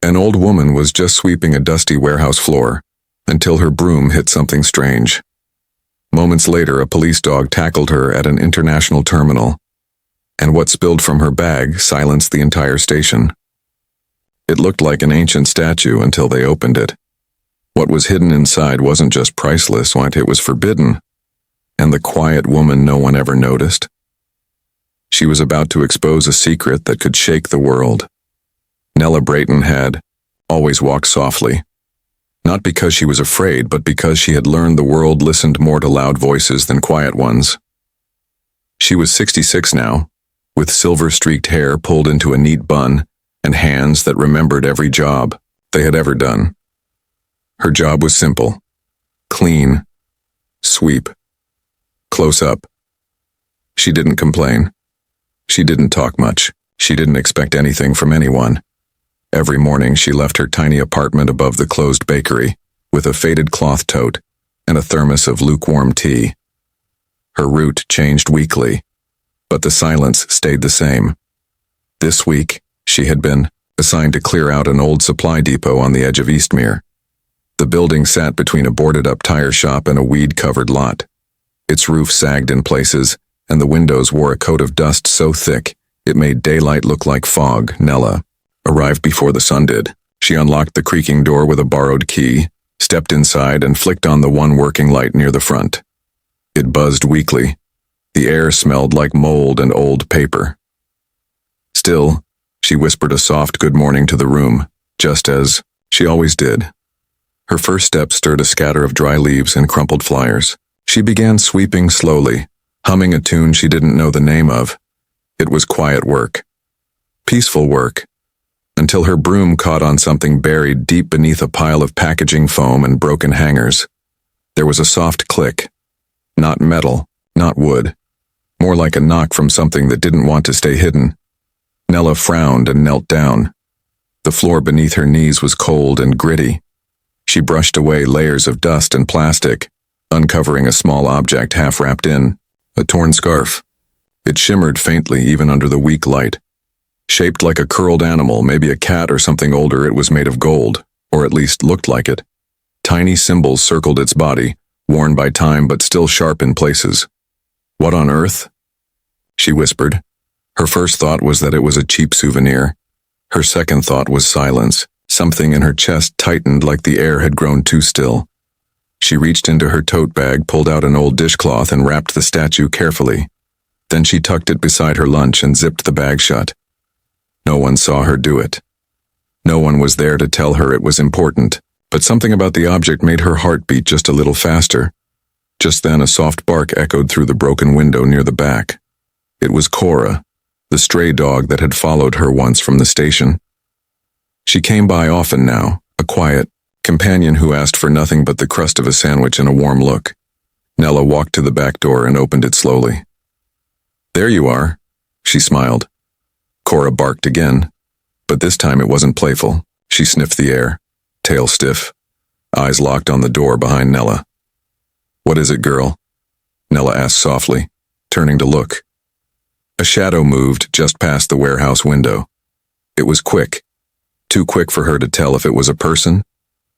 An old woman was just sweeping a dusty warehouse floor until her broom hit something strange. Moments later, a police dog tackled her at an international terminal, and what spilled from her bag silenced the entire station. It looked like an ancient statue until they opened it. What was hidden inside wasn't just priceless, it was forbidden. And the quiet woman no one ever noticed? She was about to expose a secret that could shake the world. Nella Brayton had always walked softly. Not because she was afraid, but because she had learned the world listened more to loud voices than quiet ones. She was 66 now, with silver-streaked hair pulled into a neat bun and hands that remembered every job they had ever done. Her job was simple: clean, sweep, close up. She didn't complain. She didn't talk much. She didn't expect anything from anyone. Every morning she left her tiny apartment above the closed bakery with a faded cloth tote and a thermos of lukewarm tea. Her route changed weekly, but the silence stayed the same. This week, she had been assigned to clear out an old supply depot on the edge of Eastmere. The building sat between a boarded-up tire shop and a weed-covered lot. Its roof sagged in places, and the windows wore a coat of dust so thick it made daylight look like fog. Nella arrived before the sun did. She unlocked the creaking door with a borrowed key, stepped inside, and flicked on the one working light near the front. It buzzed weakly. The air smelled like mold and old paper. Still, she whispered a soft good morning to the room, just as she always did. Her first step stirred a scatter of dry leaves and crumpled flyers. She began sweeping slowly, humming a tune she didn't know the name of. It was quiet work. Peaceful work. Until her broom caught on something buried deep beneath a pile of packaging foam and broken hangers. There was a soft click. Not metal, not wood. More like a knock from something that didn't want to stay hidden. Nella frowned and knelt down. The floor beneath her knees was cold and gritty. She brushed away layers of dust and plastic, uncovering a small object half wrapped in a torn scarf. It shimmered faintly even under the weak light. Shaped like a curled animal, maybe a cat or something older, it was made of gold, or at least looked like it. Tiny symbols circled its body, worn by time but still sharp in places. What on earth? She whispered. Her first thought was that it was a cheap souvenir. Her second thought was silence. Something in her chest tightened like the air had grown too still. She reached into her tote bag, pulled out an old dishcloth, and wrapped the statue carefully. Then she tucked it beside her lunch and zipped the bag shut. No one saw her do it. No one was there to tell her it was important, but something about the object made her heart beat just a little faster. Just then a soft bark echoed through the broken window near the back. It was Cora, the stray dog that had followed her once from the station. She came by often now, a quiet companion who asked for nothing but the crust of a sandwich and a warm look. Nella walked to the back door and opened it slowly. "There you are," she smiled. Cora barked again, but this time it wasn't playful. She sniffed the air, tail stiff, eyes locked on the door behind Nella. "What is it, girl?" Nella asked softly, turning to look. A shadow moved just past the warehouse window. It was quick, too quick for her to tell if it was a person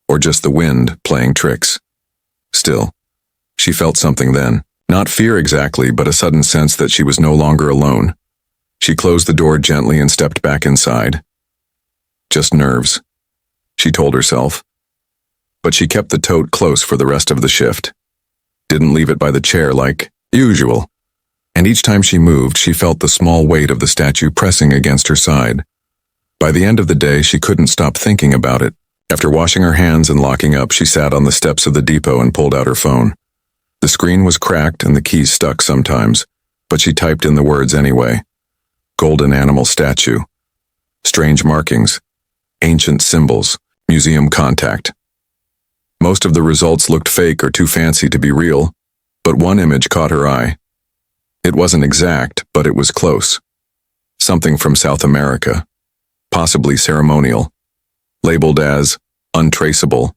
or just the wind playing tricks. Still, she felt something then. Not fear exactly, but a sudden sense that she was no longer alone. She closed the door gently and stepped back inside. Just nerves, she told herself. But she kept the tote close for the rest of the shift. Didn't leave it by the chair like usual. And each time she moved, she felt the small weight of the statue pressing against her side. By the end of the day, she couldn't stop thinking about it. After washing her hands and locking up, she sat on the steps of the depot and pulled out her phone. The screen was cracked and the keys stuck sometimes, but she typed in the words anyway. Golden animal statue. Strange markings. Ancient symbols. Museum contact. Most of the results looked fake or too fancy to be real, but one image caught her eye. It wasn't exact, but it was close. Something from South America. Possibly ceremonial. Labeled as untraceable.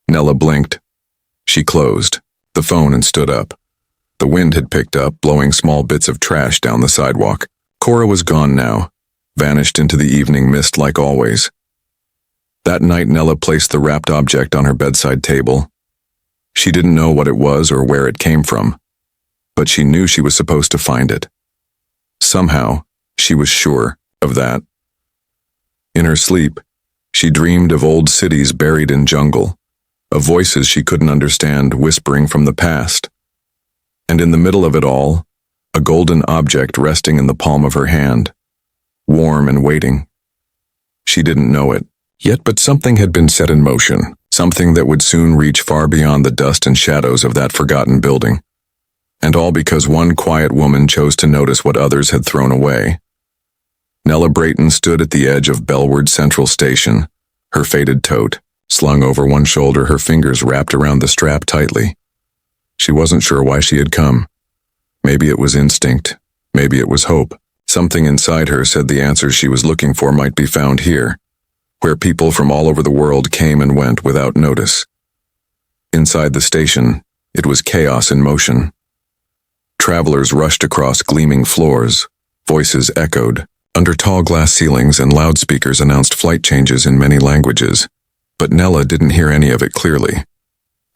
Nella blinked. She closed the phone and stood up. The wind had picked up, blowing small bits of trash down the sidewalk. Cora was gone now, vanished into the evening mist like always. That night, Nella placed the wrapped object on her bedside table. She didn't know what it was or where it came from, but she knew she was supposed to find it. Somehow, she was sure of that. In her sleep, she dreamed of old cities buried in jungle, of voices she couldn't understand whispering from the past. And in the middle of it all, a golden object resting in the palm of her hand, warm and waiting. She didn't know it yet, but something had been set in motion, something that would soon reach far beyond the dust and shadows of that forgotten building. And all because one quiet woman chose to notice what others had thrown away. Nella Brayton stood at the edge of Bellward Central Station, her faded tote slung over one shoulder, her fingers wrapped around the strap tightly. She wasn't sure why she had come. Maybe it was instinct. Maybe it was hope. Something inside her said the answers she was looking for might be found here, where people from all over the world came and went without notice. Inside the station, it was chaos in motion. Travelers rushed across gleaming floors. Voices echoed under tall glass ceilings, and loudspeakers announced flight changes in many languages. But Nella didn't hear any of it clearly.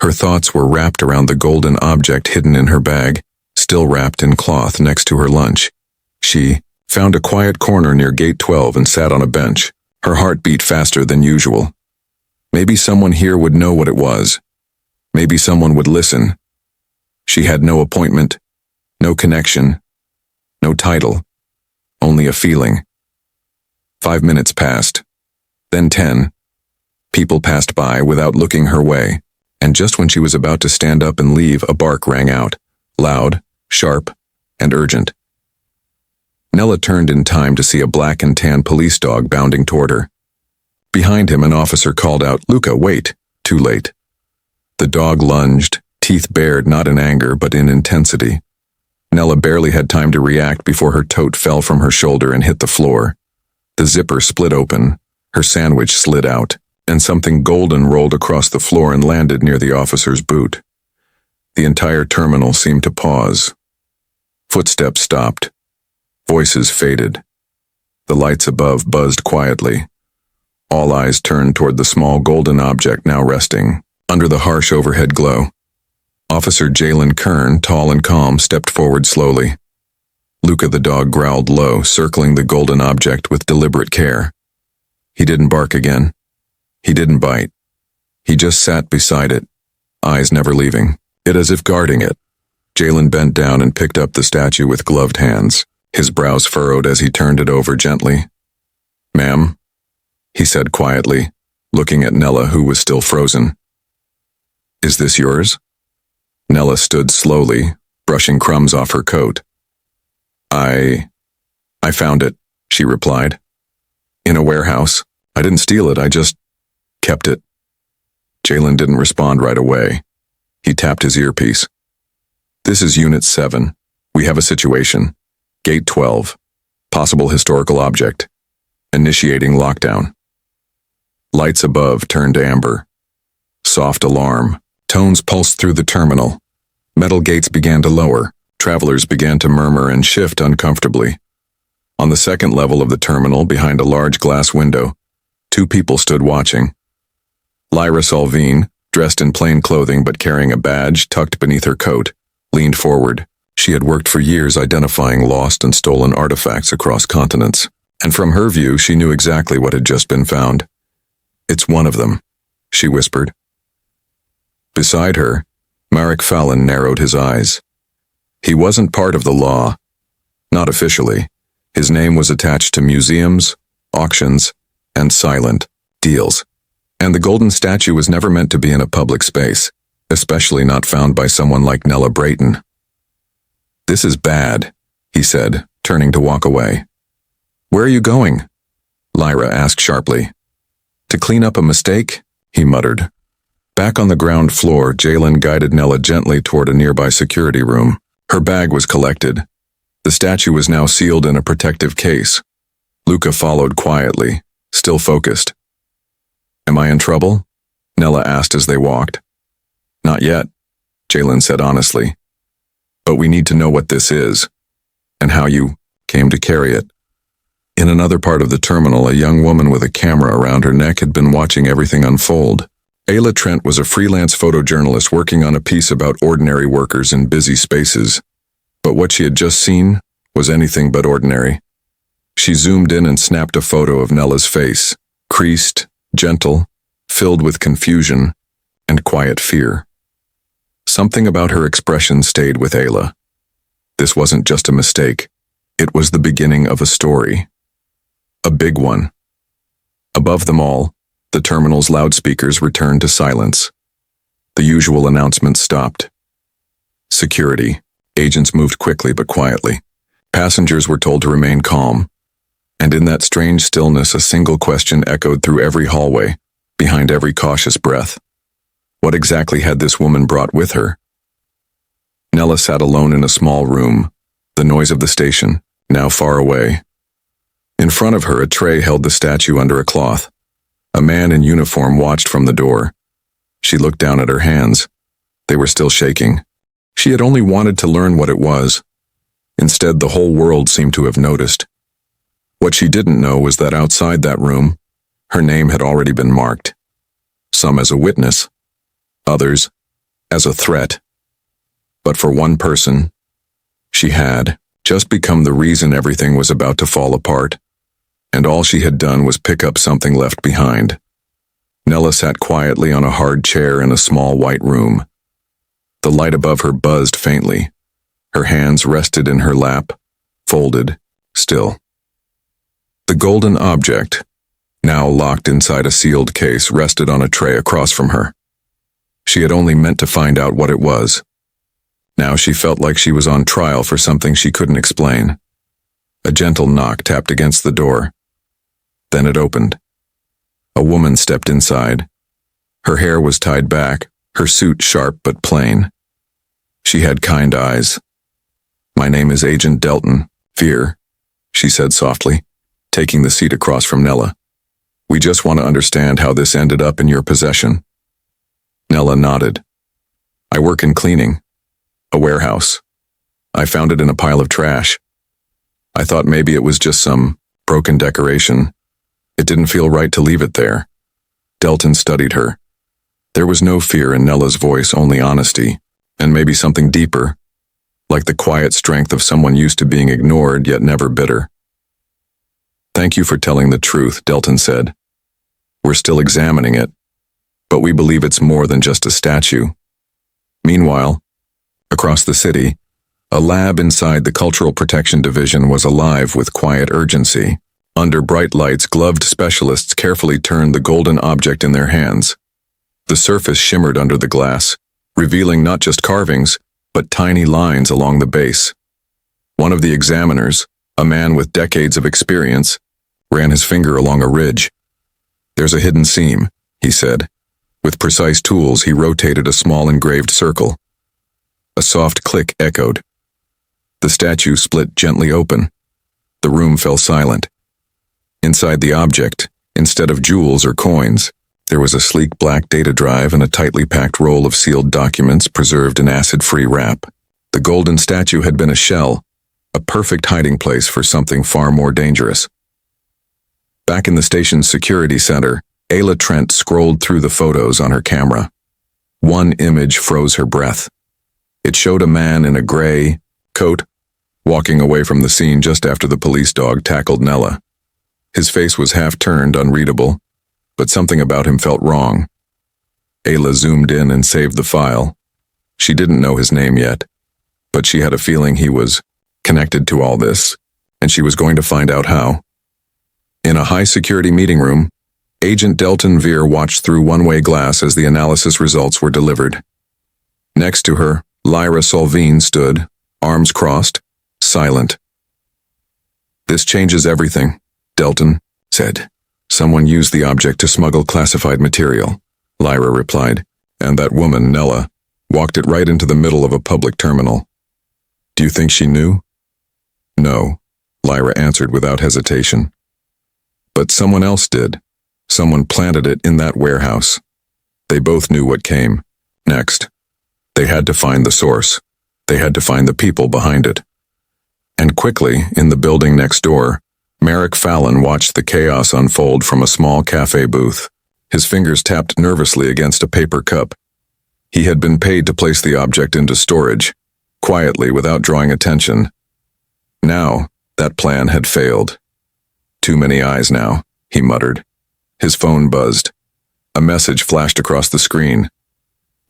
Her thoughts were wrapped around the golden object hidden in her bag, still wrapped in cloth next to her lunch. She found a quiet corner near Gate 12 and sat on a bench. Her heart beat faster than usual. Maybe someone here would know what it was. Maybe someone would listen. She had no appointment, no connection, no title, only a feeling. 5 minutes passed, then 10. People passed by without looking her way, and just when she was about to stand up and leave, a bark rang out, loud, sharp, and urgent. Nella turned in time to see a black and tan police dog bounding toward her. Behind him, an officer called out, "Luca, wait!" Too late. The dog lunged, teeth bared not in anger but in intensity. Nella barely had time to react before her tote fell from her shoulder and hit the floor. The zipper split open, her sandwich slid out, and something golden rolled across the floor and landed near the officer's boot. The entire terminal seemed to pause. Footsteps stopped. Voices faded. The lights above buzzed quietly. All eyes turned toward the small golden object now resting under the harsh overhead glow. Officer Jalen Kern, tall and calm, stepped forward slowly. Luca the dog growled low, circling the golden object with deliberate care. He didn't bark again. He didn't bite. He just sat beside it, eyes never leaving it, as if guarding it. Jalen bent down and picked up the statue with gloved hands, his brows furrowed as he turned it over gently. "Ma'am," he said quietly, looking at Nella, who was still frozen. "Is this yours?" Nella stood slowly, brushing crumbs off her coat. I found it," she replied. "In a warehouse. I didn't steal it, I just kept it." Jalen didn't respond right away. He tapped his earpiece. "This is Unit 7. We have a situation. Gate 12. Possible historical object. Initiating lockdown." Lights above turned amber. Soft alarm. Tones pulsed through the terminal. Metal gates began to lower. Travelers began to murmur and shift uncomfortably. On the second level of the terminal, behind a large glass window, 2 people stood watching. Lyra Salvine, dressed in plain clothing but carrying a badge tucked beneath her coat, leaned forward. She had worked for years identifying lost and stolen artifacts across continents, and from her view, she knew exactly what had just been found. "It's one of them," she whispered. Beside her, Marek Fallon narrowed his eyes. He wasn't part of the law. Not officially. His name was attached to museums, auctions, and silent deals. And the golden statue was never meant to be in a public space, especially not found by someone like Nella Brayton. "This is bad," he said, turning to walk away. "Where are you going?" Lyra asked sharply. "To clean up a mistake?" he muttered. Back on the ground floor, Jalen guided Nella gently toward a nearby security room. Her bag was collected. The statue was now sealed in a protective case. Luca followed quietly, still focused. "Am I in trouble?" Nella asked as they walked. "Not yet," Jalen said honestly. "But we need to know what this is, and how you came to carry it." In another part of the terminal, a young woman with a camera around her neck had been watching everything unfold. Ayla Trent was a freelance photojournalist working on a piece about ordinary workers in busy spaces. But what she had just seen was anything but ordinary. She zoomed in and snapped a photo of Nella's face, creased, gentle, filled with confusion and quiet fear. Something about her expression stayed with Ayla. This wasn't just a mistake. It was the beginning of a story. A big one. Above them all, the terminal's loudspeakers returned to silence. The usual announcements stopped. Security. Agents moved quickly but quietly. Passengers were told to remain calm. And in that strange stillness, a single question echoed through every hallway, behind every cautious breath. What exactly had this woman brought with her? Nella sat alone in a small room, the noise of the station, now far away. In front of her, a tray held the statue under a cloth. A man in uniform watched from the door. She looked down at her hands. They were still shaking. She had only wanted to learn what it was. Instead, the whole world seemed to have noticed. What she didn't know was that outside that room, her name had already been marked. Some as a witness, others as a threat. But for one person, she had just become the reason everything was about to fall apart. And all she had done was pick up something left behind. Nella sat quietly on a hard chair in a small white room. The light above her buzzed faintly. Her hands rested in her lap, folded, still. The golden object, now locked inside a sealed case, rested on a tray across from her. She had only meant to find out what it was. Now she felt like she was on trial for something she couldn't explain. A gentle knock tapped against the door. Then it opened. A woman stepped inside. Her hair was tied back, her suit sharp but plain. She had kind eyes. "My name is Agent Delton, Veer," she said softly, taking the seat across from Nella. "We just want to understand how this ended up in your possession." Nella nodded. "I work in cleaning. A warehouse. I found it in a pile of trash. I thought maybe it was just some broken decoration. It didn't feel right to leave it there." Delton studied her. There was no fear in Nella's voice, only honesty, and maybe something deeper, like the quiet strength of someone used to being ignored yet never bitter. "Thank you for telling the truth," Delton said. "We're still examining it, but we believe it's more than just a statue." Meanwhile, across the city, a lab inside the Cultural Protection Division was alive with quiet urgency. Under bright lights, gloved specialists carefully turned the golden object in their hands. The surface shimmered under the glass, revealing not just carvings, but tiny lines along the base. One of the examiners, a man with decades of experience, ran his finger along a ridge. "There's a hidden seam," he said. With precise tools, he rotated a small engraved circle. A soft click echoed. The statue split gently open. The room fell silent. Inside the object, instead of jewels or coins, there was a sleek black data drive and a tightly packed roll of sealed documents preserved in acid-free wrap. The golden statue had been a shell, a perfect hiding place for something far more dangerous. Back in the station's security center, Ayla Trent scrolled through the photos on her camera. One image froze her breath. It showed a man in a gray coat walking away from the scene just after the police dog tackled Nella. His face was half-turned, unreadable, but something about him felt wrong. Ayla zoomed in and saved the file. She didn't know his name yet, but she had a feeling he was connected to all this, and she was going to find out how. In a high-security meeting room, Agent Delton Veer watched through one-way glass as the analysis results were delivered. Next to her, Lyra Solvine stood, arms crossed, silent. "This changes everything," Delton said. "Someone used the object to smuggle classified material," Lyra replied, "and that woman, Nella, walked it right into the middle of a public terminal." "Do you think she knew?" "No," Lyra answered without hesitation. "But someone else did. Someone planted it in that warehouse. They both knew what came next. They had to find the source. They had to find the people behind it." And quickly, in the building next door, Merrick Fallon watched the chaos unfold from a small cafe booth. His fingers tapped nervously against a paper cup. He had been paid to place the object into storage, quietly without drawing attention. Now, that plan had failed. Too many eyes now, he muttered. His phone buzzed. A message flashed across the screen.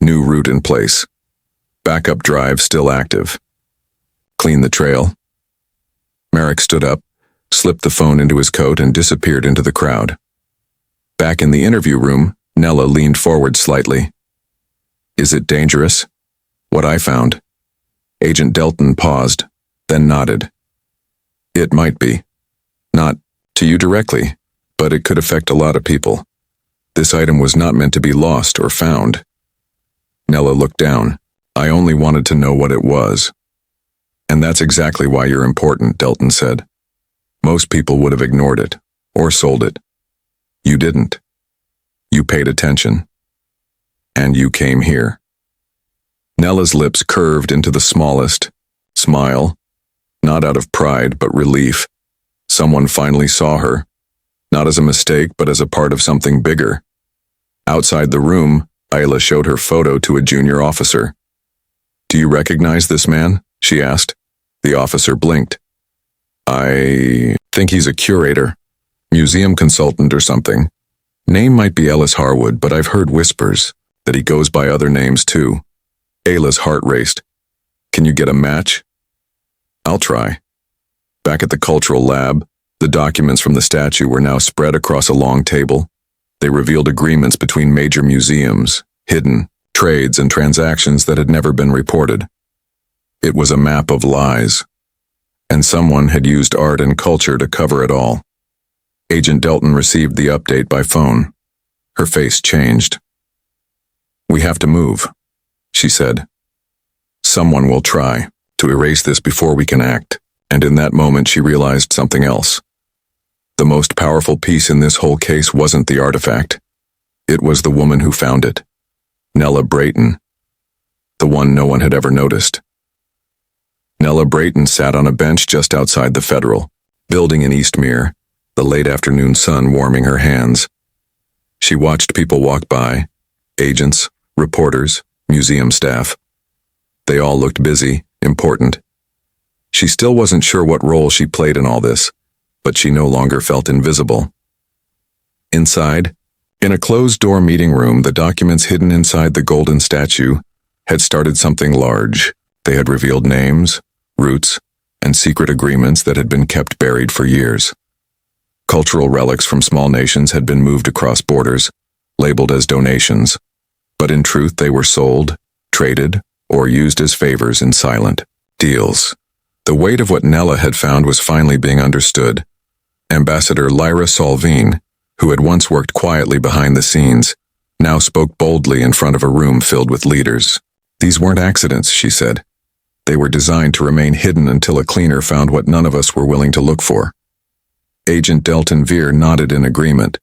New route in place. Backup drive still active. Clean the trail. Merrick stood up, slipped the phone into his coat, and disappeared into the crowd. Back in the interview room, Nella leaned forward slightly. Is it dangerous? What I found. Agent Delton paused, then nodded. It might be. Not to you directly, but it could affect a lot of people. This item was not meant to be lost or found. Nella looked down. I only wanted to know what it was. And that's exactly why you're important, Delton said. Most people would have ignored it, or sold it. You didn't. You paid attention. And you came here. Nella's lips curved into the smallest smile, not out of pride but relief. Someone finally saw her, not as a mistake but as a part of something bigger. Outside the room, Ayla showed her photo to a junior officer. Do you recognize this man? She asked. The officer blinked. I think he's a curator, museum consultant or something. Name might be Ellis Harwood, but I've heard whispers that he goes by other names too. Ayla's heart raced. Can you get a match? I'll try. Back at the cultural lab, the documents from the statue were now spread across a long table. They revealed agreements between major museums, hidden trades and transactions that had never been reported. It was a map of lies, and someone had used art and culture to cover it all. Agent Delton received the update by phone. Her face changed. We have to move, she said. Someone will try to erase this before we can act, and in that moment she realized something else. The most powerful piece in this whole case wasn't the artifact. It was the woman who found it. Nella Brayton. The one no one had ever noticed. Nella Brayton sat on a bench just outside the Federal building in Eastmere, the late afternoon sun warming her hands. She watched people walk by, agents, reporters, museum staff. They all looked busy, important. She still wasn't sure what role she played in all this, but she no longer felt invisible. Inside, in a closed-door meeting room, the documents hidden inside the golden statue had started something large. They had revealed names, routes, and secret agreements that had been kept buried for years. Cultural relics from small nations had been moved across borders, labeled as donations, but in truth they were sold, traded, or used as favors in silent deals. The weight of what Nella had found was finally being understood. Ambassador Lyra Solvine, who had once worked quietly behind the scenes, now spoke boldly in front of a room filled with leaders. These weren't accidents, she said. They were designed to remain hidden until a cleaner found what none of us were willing to look for. Agent Delton Veer nodded in agreement.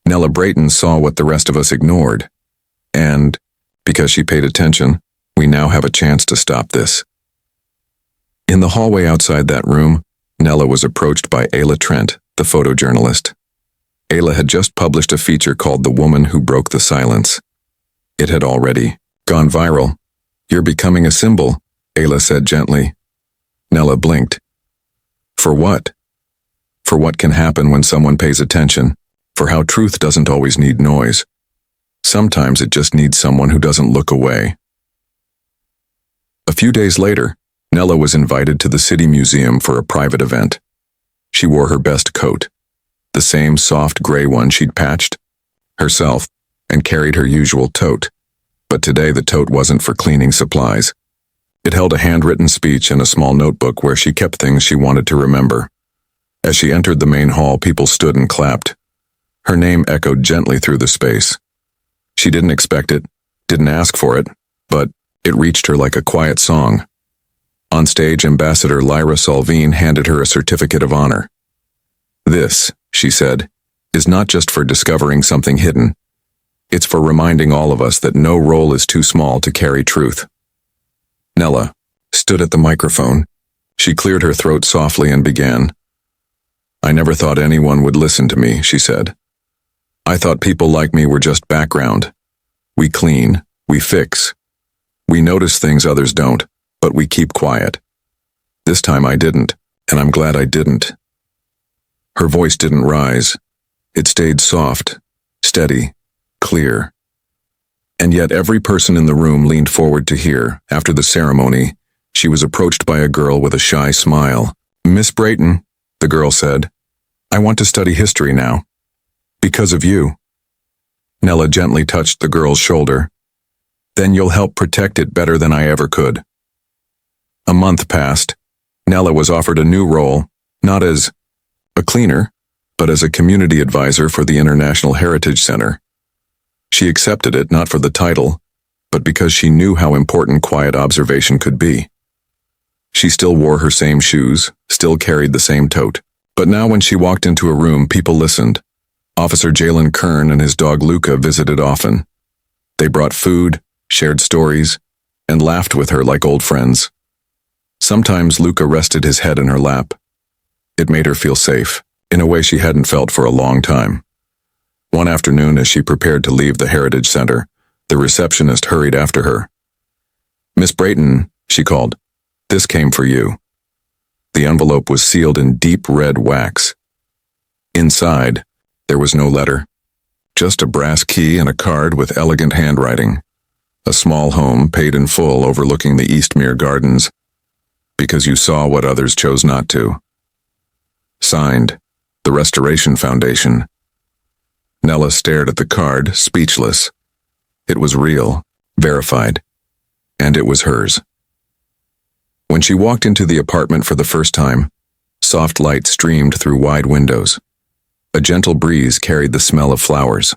Nella Brayton saw what the rest of us ignored. And, because she paid attention, we now have a chance to stop this. In the hallway outside that room, Nella was approached by Ayla Trent, the photojournalist. Ayla had just published a feature called The Woman Who Broke the Silence. It had already gone viral. You're becoming a symbol, Ayla said gently. Nella blinked. For what? For what can happen when someone pays attention, for how truth doesn't always need noise. Sometimes it just needs someone who doesn't look away. A few days later, Nella was invited to the City Museum for a private event. She wore her best coat, the same soft gray one she'd patched herself, and carried her usual tote. But today the tote wasn't for cleaning supplies. It held a handwritten speech and a small notebook where she kept things she wanted to remember. As she entered the main hall, people stood and clapped. Her name echoed gently through the space. She didn't expect it, didn't ask for it, but it reached her like a quiet song. On stage, Ambassador Lyra Solvine handed her a certificate of honor. This, she said, is not just for discovering something hidden. It's for reminding all of us that no role is too small to carry truth. Nella stood at the microphone. She cleared her throat softly and began. I never thought anyone would listen to me, she said. I thought people like me were just background. We clean, we fix. We notice things others don't, but we keep quiet. This time I didn't, and I'm glad I didn't. Her voice didn't rise. It stayed soft, steady, clear. And yet every person in the room leaned forward to hear. After the ceremony, she was approached by a girl with a shy smile. Miss Brayton, the girl said, I want to study history now. Because of you. Nella gently touched the girl's shoulder. Then you'll help protect it better than I ever could. A month passed. Nella was offered a new role, not as a cleaner, but as a community advisor for the International Heritage Center. She accepted it not for the title, but because she knew how important quiet observation could be. She still wore her same shoes, still carried the same tote. But now when she walked into a room, people listened. Officer Jalen Kern and his dog Luca visited often. They brought food, shared stories, and laughed with her like old friends. Sometimes Luca rested his head in her lap. It made her feel safe, in a way she hadn't felt for a long time. One afternoon, as she prepared to leave the Heritage Center, the receptionist hurried after her. Miss Brayton, she called, this came for you. The envelope was sealed in deep red wax. Inside, there was no letter, just a brass key and a card with elegant handwriting. A small home paid in full overlooking the Eastmere Gardens, because you saw what others chose not to. Signed, the Restoration Foundation. Nella stared at the card, speechless. It was real, verified, and it was hers. When she walked into the apartment for the first time, soft light streamed through wide windows. A gentle breeze carried the smell of flowers.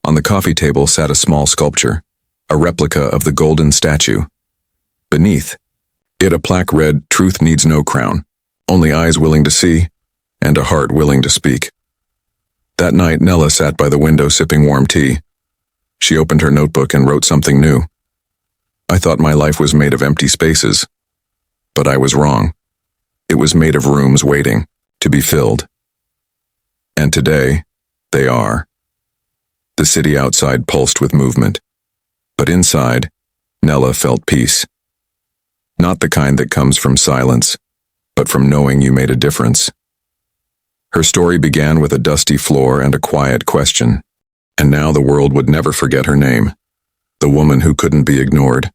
On the coffee table sat a small sculpture, a replica of the golden statue. Beneath it, a plaque read, "Truth needs no crown, only eyes willing to see, and a heart willing to speak." That night, Nella sat by the window sipping warm tea. She opened her notebook and wrote something new. I thought my life was made of empty spaces. But I was wrong. It was made of rooms waiting to be filled. And today, they are. The city outside pulsed with movement. But inside, Nella felt peace. Not the kind that comes from silence, but from knowing you made a difference. Her story began with a dusty floor and a quiet question, and now the world would never forget her name, the woman who couldn't be ignored.